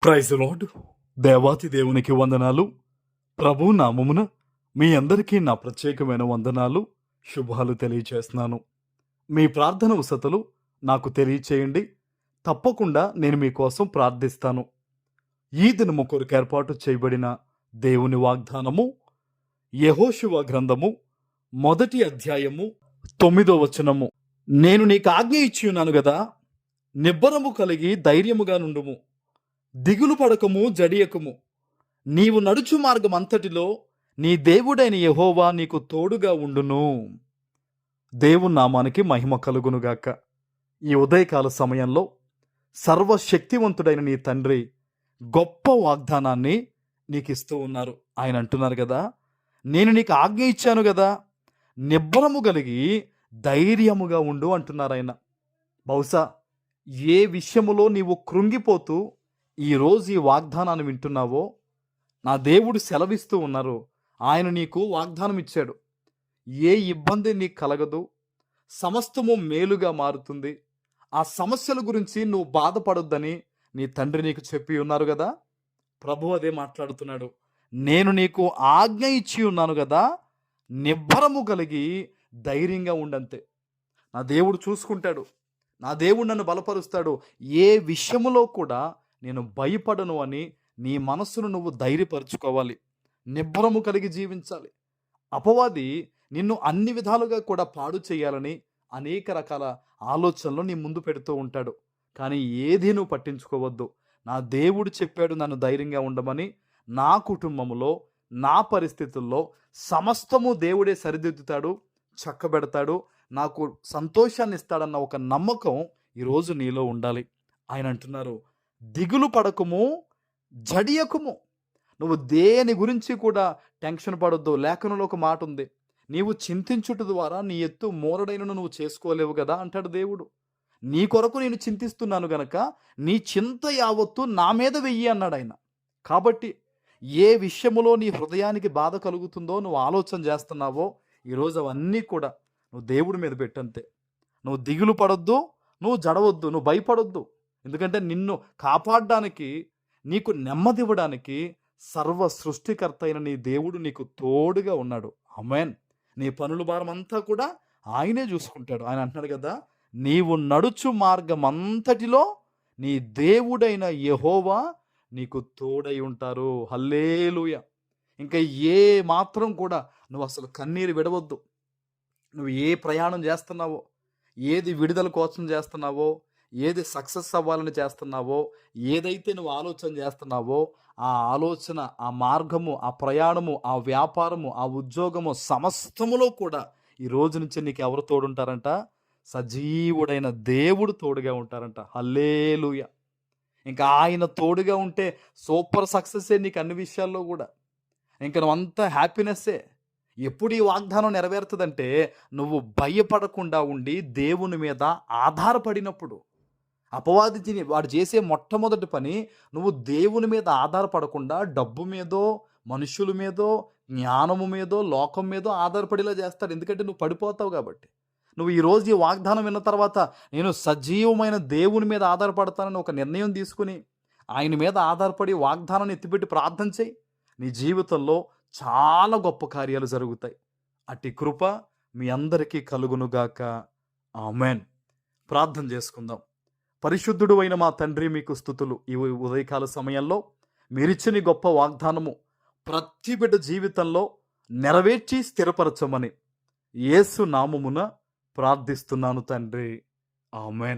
Praise lord. దేవాతి దేవునికి వందనాలు. ప్రభు నామమున మీ అందరికీ నా ప్రత్యేకమైన వందనాలు, శుభాలు తెలియచేస్తున్నాను. మీ ప్రార్థన వసతులు నాకు తెలియచేయండి. తప్పకుండా నేను మీకోసం ప్రార్థిస్తాను. ఈ దినము కొరకు ఏర్పాటు చేయబడిన దేవుని వాగ్దానము యెహోషువ గ్రంథము 1 అధ్యాయము 9వ వచనము. నేను నీకు ఆజ్ఞ ఇచ్చి ఉన్నాను గదా, నిబ్బరము కలిగి ధైర్యముగా నుండుము, దిగులు పడకము, జడియకము. నీవు నడుచు మార్గం అంతటిలో నీ దేవుడైన యెహోవా నీకు తోడుగా ఉండును. దేవుని నామానికి మహిమ కలుగునుగాక. ఈ ఉదయకాల సమయంలో సర్వశక్తివంతుడైన నీ తండ్రి గొప్ప వాగ్దానాన్ని నీకు ఇస్తూ ఉన్నారు. ఆయన అంటున్నారు కదా, నేను నీకు ఆజ్ఞ ఇచ్చాను కదా, నిబ్బరము కలిగి ధైర్యముగా ఉండు అంటున్నారు ఆయన. బహుశా ఏ విషయములో నీవు కృంగిపోతూ ఈరోజు ఈ వాగ్దానాన్ని వింటున్నావో, నా దేవుడు సెలవిస్తూ ఉన్నారు. ఆయన నీకు వాగ్దానం ఇచ్చాడు. ఏ ఇబ్బంది నీకు కలగదు, సమస్తము మేలుగా మారుతుంది. ఆ సమస్యల గురించి నువ్వు బాధపడొద్దని నీ తండ్రి నీకు చెప్పి ఉన్నారు కదా. ప్రభు అదే మాట్లాడుతున్నాడు. నేను నీకు ఆజ్ఞ ఇచ్చి ఉన్నాను కదా, నిబ్బరము కలిగి ధైర్యంగా ఉండంతే. నా దేవుడు చూసుకుంటాడు. నా దేవుడు నన్ను బలపరుస్తాడు. ఏ విషయములో కూడా నేను భయపడను అని నీ మనస్సును నువ్వు ధైర్యపరచుకోవాలి. నిబ్బరము కలిగి జీవించాలి. అపవాది నిన్ను అన్ని విధాలుగా కూడా పాడు చేయాలని అనేక రకాల ఆలోచనలు నీ ముందు పెడుతూ ఉంటాడు. కానీ ఏది నువ్వు పట్టించుకోవద్దు. నా దేవుడు చెప్పాడు నన్ను ధైర్యంగా ఉండమని. నా కుటుంబంలో, నా పరిస్థితుల్లో సమస్తము దేవుడే సరిదిద్దుతాడు, చక్కబెడతాడు, నాకు సంతోషాన్ని ఇస్తాడన్న ఒక నమ్మకం ఈరోజు నీలో ఉండాలి. ఆయన అంటున్నారు, దిగులు పడకము, జడియకుము. నువ్వు దేని గురించి కూడా టెన్షన్ పడొద్దు. లేఖనంలో ఒక మాట ఉంది, నీవు చింతించుట ద్వారా నీ ఎత్తు మోరడైనను నువ్వు చేసుకోలేవు కదా అంటాడు దేవుడు. నీ కొరకు నేను చింతిస్తున్నాను గనక నీ చింత యావత్తు నా మీద వెయ్యి అన్నాడు ఆయన. కాబట్టి ఏ విషయములో నీ హృదయానికి బాధ కలుగుతుందో, నువ్వు ఆలోచన చేస్తున్నావో, ఈరోజు అవన్నీ కూడా నువ్వు దేవుడి మీద పెట్టంతే. నువ్వు దిగులు పడొద్దు, నువ్వు జడవద్దు, నువ్వు భయపడొద్దు. ఎందుకంటే నిన్ను కాపాడడానికి, నీకు నెమ్మది ఇవ్వడానికి సర్వ సృష్టికర్త అయిన నీ దేవుడు నీకు తోడుగా ఉన్నాడు. ఆమేన్. నీ పనుల భారం అంతా కూడా ఆయనే చూసుకుంటాడు. ఆయన అంటున్నాడు కదా, నీవు నడుచు మార్గం అంతటిలో నీ దేవుడైన యెహోవా నీకు తోడై ఉంటారు. హల్లెలూయా. ఇంకా ఏ మాత్రం కూడా నువ్వు అసలు కన్నీరు విడవద్దు. నువ్వు ఏ ప్రయాణం చేస్తున్నావో, ఏది విడుదల కోసం చేస్తున్నావో, ఏది సక్సెస్ అవ్వాలని చేస్తున్నావో, ఏదైతే నువ్వు ఆలోచన చేస్తున్నావో, ఆ ఆలోచన, ఆ మార్గము, ఆ ప్రయాణము, ఆ వ్యాపారము, ఆ ఉద్యోగము సమస్తములో కూడా ఈ రోజు నుంచి నీకు ఎవరు తోడుంటారంట? సజీవుడైన దేవుడు తోడుగా ఉంటారంట. హల్లెలూయా. ఇంకా ఆయన తోడుగా ఉంటే సూపర్ సక్సెస్సే నీకు అన్ని విషయాల్లో కూడా. ఇంకా నువ్వంతా హ్యాపీనెస్సే. ఎప్పుడు ఈ వాగ్దానం నెరవేరుతుందంటే నువ్వు భయపడకుండా ఉండి దేవుని మీద ఆధారపడినప్పుడు. అపవాది వాడు చేసే మొట్టమొదటి పని, నువ్వు దేవుని మీద ఆధారపడకుండా డబ్బు మీదో, మనుషుల మీదో, జ్ఞానము మీదో, లోకం మీదో ఆధారపడేలా చేస్తాడు. ఎందుకంటే నువ్వు పడిపోతావు కాబట్టి. నువ్వు ఈరోజు ఈ వాగ్దానం విన్న తర్వాత, నేను సజీవమైన దేవుని మీద ఆధారపడతానని ఒక నిర్ణయం తీసుకుని ఆయన మీద ఆధారపడి వాగ్దానాన్ని ఎత్తిపెట్టి ప్రార్థన చేయి. నీ జీవితంలో చాలా గొప్ప కార్యాలు జరుగుతాయి. అట్టి కృప మీ అందరికీ కలుగునుగాక. ఆమేన్. ప్రార్థన చేసుకుందాం. పరిశుద్ధుడు అయిన మా తండ్రి, మీకు స్తుతులు. ఈ ఉదయకాల సమయంలో మీరిచ్చిన గొప్ప వాగ్దానము ప్రతి బిడ్డ జీవితంలో నెరవేర్చి స్థిరపరచమని యేసు నామమున ప్రార్థిస్తున్నాను తండ్రి. ఆమేన్.